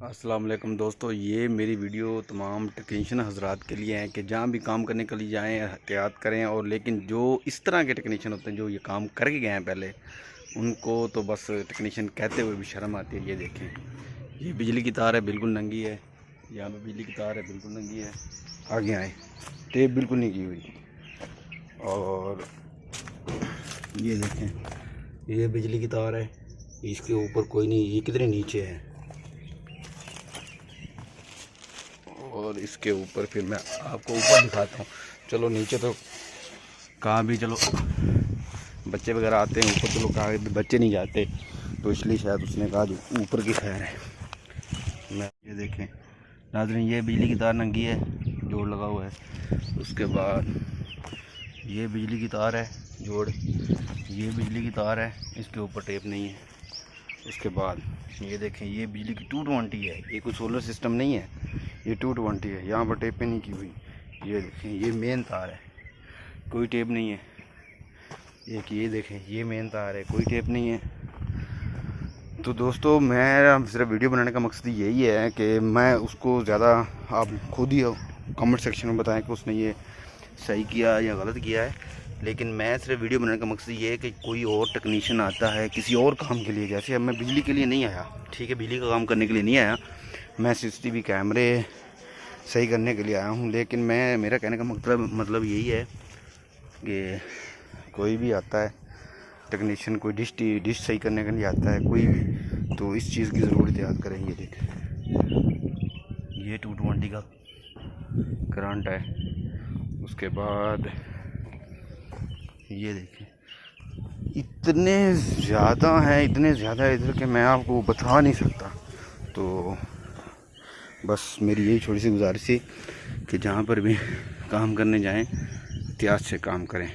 अस्सलाम वालेकुम दोस्तों, ये मेरी वीडियो तमाम टेक्नीशियन हजरात के लिए है कि जहाँ भी काम करने के लिए जाएँ एहतियात करें। और लेकिन जो इस तरह के टेक्नीशियन होते हैं जो ये काम करके गए हैं पहले, उनको तो बस टेक्नीशियन कहते हुए भी शर्म आती है। ये देखें, ये बिजली की तार है, बिल्कुल नंगी है। यहाँ पे बिजली की तार है, बिल्कुल नंगी है। आगे आए, टेप बिल्कुल नहीं की हुई। और ये देखें, ये बिजली की तार है, इसके ऊपर कोई नहीं, ये कितने नीचे है। और इसके ऊपर फिर मैं आपको ऊपर दिखाता हूँ। चलो नीचे तो कहाँ भी, चलो बच्चे वगैरह आते हैं ऊपर, चलो कहाँ बच्चे नहीं जाते, तो इसलिए शायद उसने कहा जो ऊपर की खैर है। मैं ये देखें नाज़रीन, ये बिजली की तार नंगी है, जोड़ लगा हुआ है। उसके बाद ये बिजली की तार है, जोड़, ये बिजली की तार है, इसके ऊपर टेप नहीं है। उसके बाद ये देखें, ये बिजली की 220 है, ये कोई सोलर सिस्टम नहीं है, ये 220 है, यहाँ पर टेप नहीं की हुई। ये देखें, ये मेन तार है, कोई टेप नहीं है। एक ये देखें, ये मेन तार है, कोई टेप नहीं है। तो दोस्तों, मैं सिर्फ वीडियो बनाने का मकसद यही है कि मैं उसको ज़्यादा, आप खुद ही कमेंट सेक्शन में बताएं कि उसने ये सही किया या गलत किया है। लेकिन मैं सिर्फ वीडियो बनाने का मकसद ये है कि कोई और टेक्नीशियन आता है किसी और काम के लिए, जैसे अब मैं बिजली के लिए नहीं आया, ठीक है, बिजली का काम करने के लिए नहीं आया, मैं CCTV कैमरे सही करने के लिए आया हूँ। लेकिन मेरा कहने का मतलब यही है कि कोई भी आता है टेक्नीशियन, कोई डिश सही करने के लिए आता है कोई भी, तो इस चीज़ की ज़रूर याद करें। ये देखें, ये 220 का करंट है। उसके बाद ये देखें, इतने ज़्यादा हैं इधर के मैं आपको बता नहीं सकता। तो बस मेरी यही छोटी सी गुजारिश थी कि जहाँ पर भी काम करने जाएं एहतियात से काम करें।